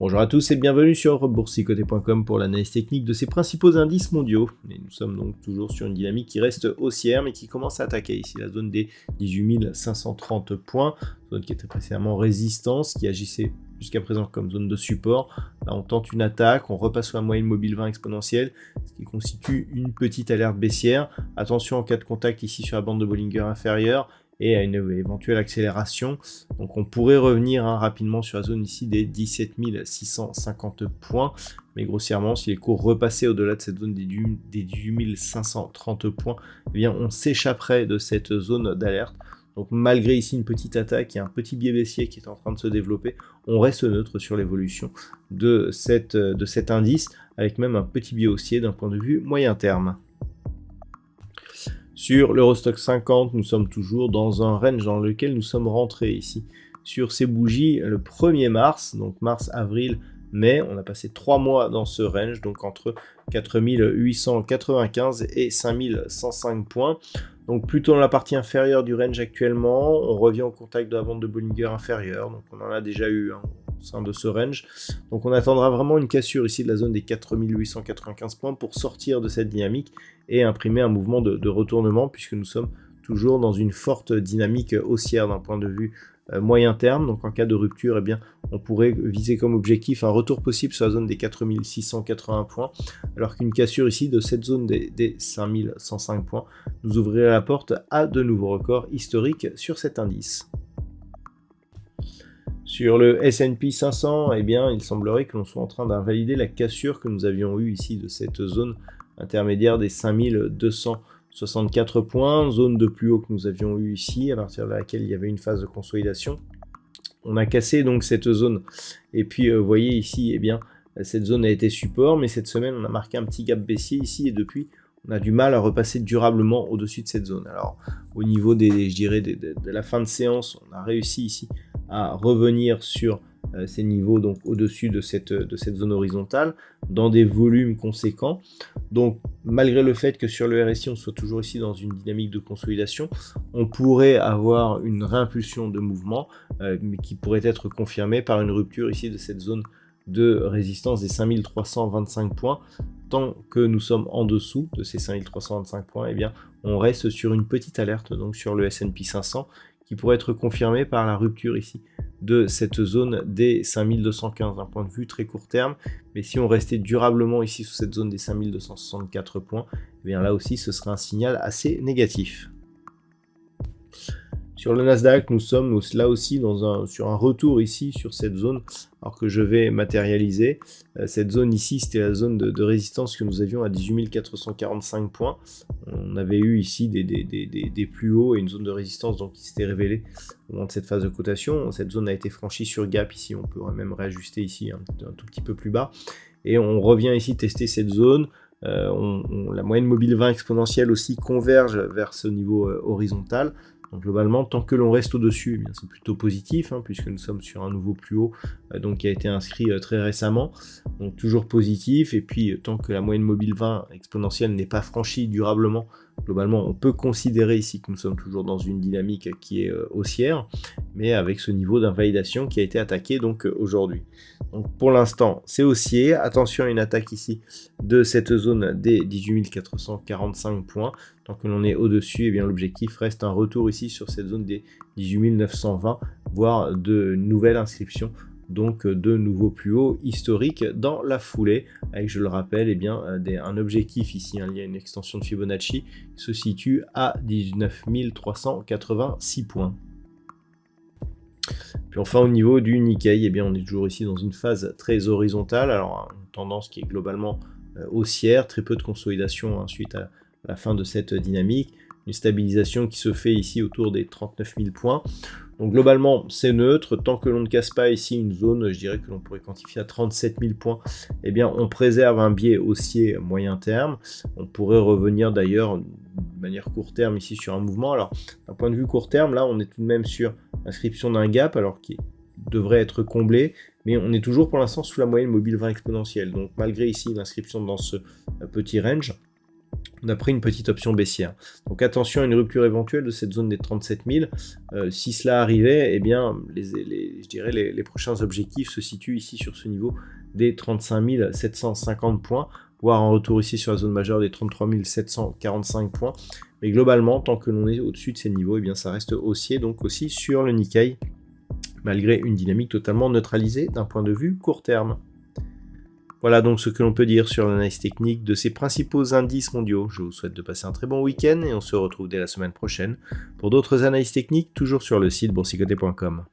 Bonjour à tous et bienvenue sur boursicoté.com pour l'analyse technique de ces principaux indices mondiaux. Et nous sommes donc toujours sur une dynamique qui reste haussière mais qui commence à attaquer ici la zone des 18 530 points, zone qui était précédemment résistance, qui agissait jusqu'à présent comme zone de support. Là on tente une attaque, on repasse sur la moyenne mobile 20 exponentielle, ce qui constitue une petite alerte baissière. Attention en cas de contact ici sur la bande de Bollinger inférieure et à une éventuelle accélération. Donc on pourrait revenir rapidement sur la zone ici des 17 650 points, mais grossièrement si les cours repassaient au-delà de cette zone des 18 530 points, eh bien on s'échapperait de cette zone d'alerte. Donc malgré ici une petite attaque et un petit biais baissier qui est en train de se développer, on reste neutre sur l'évolution de cet indice, avec même un petit biais haussier d'un point de vue moyen terme. Sur l'Eurostoxx 50, nous sommes toujours dans un range dans lequel nous sommes rentrés ici. Sur ces bougies, le 1er mars, donc mars, avril, mai, on a passé 3 mois dans ce range, donc entre 4895 et 5105 points. Donc plutôt dans la partie inférieure du range actuellement, on revient au contact de la bande de Bollinger inférieure, donc on en a déjà eu au sein de ce range. Donc on attendra vraiment une cassure ici de la zone des 4895 points pour sortir de cette dynamique et imprimer un mouvement de retournement, puisque nous sommes toujours dans une forte dynamique haussière d'un point de vue moyen terme. Donc en cas de rupture, eh bien, on pourrait viser comme objectif un retour possible sur la zone des 4680 points, alors qu'une cassure ici de cette zone des 5105 points nous ouvrirait la porte à de nouveaux records historiques sur cet indice. Sur le S&P 500, eh bien, il semblerait que l'on soit en train d'invalider la cassure que nous avions eue ici de cette zone intermédiaire des 5264 points, zone de plus haut que nous avions eu ici, à partir de laquelle il y avait une phase de consolidation. On a cassé donc cette zone, et puis vous voyez ici, eh bien, cette zone a été support, mais cette semaine on a marqué un petit gap baissier ici, et depuis on a du mal à repasser durablement au-dessus de cette zone. Alors au niveau de la fin de séance, on a réussi ici à revenir sur ces niveaux, donc au-dessus de cette zone horizontale, dans des volumes conséquents. Donc malgré le fait que sur le RSI on soit toujours ici dans une dynamique de consolidation, on pourrait avoir une réimpulsion de mouvement, mais qui pourrait être confirmée par une rupture ici de cette zone de résistance des 5325 points. Tant que nous sommes en dessous de ces 5325 points, eh bien, on reste sur une petite alerte donc sur le S&P 500 qui pourrait être confirmée par la rupture ici de cette zone des 5215 d'un point de vue très court terme. Mais si on restait durablement ici sous cette zone des 5264 points, eh bien là aussi ce serait un signal assez négatif. Sur le Nasdaq, nous sommes là aussi sur un retour ici sur cette zone, alors que je vais matérialiser. Cette zone ici, c'était la zone de résistance que nous avions à 18 445 points. On avait eu ici des plus hauts et une zone de résistance donc, qui s'était révélée au moment de cette phase de cotation. Cette zone a été franchie sur gap ici, on peut même réajuster ici un tout petit peu plus bas. Et on revient ici tester cette zone. La moyenne mobile 20 exponentielle aussi converge vers ce niveau horizontal. Donc globalement, tant que l'on reste au-dessus, eh c'est plutôt positif, puisque nous sommes sur un nouveau plus haut donc, qui a été inscrit très récemment. Donc toujours positif, et puis tant que la moyenne mobile 20 exponentielle n'est pas franchie durablement, globalement on peut considérer ici que nous sommes toujours dans une dynamique qui est haussière, mais avec ce niveau d'invalidation qui a été attaqué donc aujourd'hui. Donc pour l'instant c'est haussier, attention à une attaque ici de cette zone des 18 445 points. Tant que l'on est au-dessus, eh bien l'objectif reste un retour ici sur cette zone des 18 920, voire de nouvelles inscriptions, donc de nouveaux plus hauts historiques dans la foulée, avec, je le rappelle, eh bien, un objectif ici, lié à une extension de Fibonacci, qui se situe à 19 386 points. Puis enfin au niveau du Nikkei, eh bien, on est toujours ici dans une phase très horizontale, alors une tendance qui est globalement haussière, très peu de consolidation suite à la fin de cette dynamique, une stabilisation qui se fait ici autour des 39 000 points. Donc globalement, c'est neutre. Tant que l'on ne casse pas ici une zone, je dirais que l'on pourrait quantifier à 37 000 points, eh bien on préserve un biais haussier moyen terme. On pourrait revenir d'ailleurs de manière court terme ici sur un mouvement. Alors d'un point de vue court terme, là on est tout de même sur l'inscription d'un gap, alors qui devrait être comblé, mais on est toujours pour l'instant sous la moyenne mobile 20 exponentielle. Donc malgré ici l'inscription dans ce petit range, on a pris une petite option baissière. Donc attention à une rupture éventuelle de cette zone des 37 000. Si cela arrivait, eh bien, je dirais les prochains objectifs se situent ici sur ce niveau des 35 750 points, voire un retour ici sur la zone majeure des 33 745 points. Mais globalement, tant que l'on est au-dessus de ces niveaux, eh bien, ça reste haussier, donc aussi sur le Nikkei, malgré une dynamique totalement neutralisée d'un point de vue court terme. Voilà donc ce que l'on peut dire sur l'analyse technique de ces principaux indices mondiaux. Je vous souhaite de passer un très bon week-end et on se retrouve dès la semaine prochaine pour d'autres analyses techniques, toujours sur le site boursicoté.com.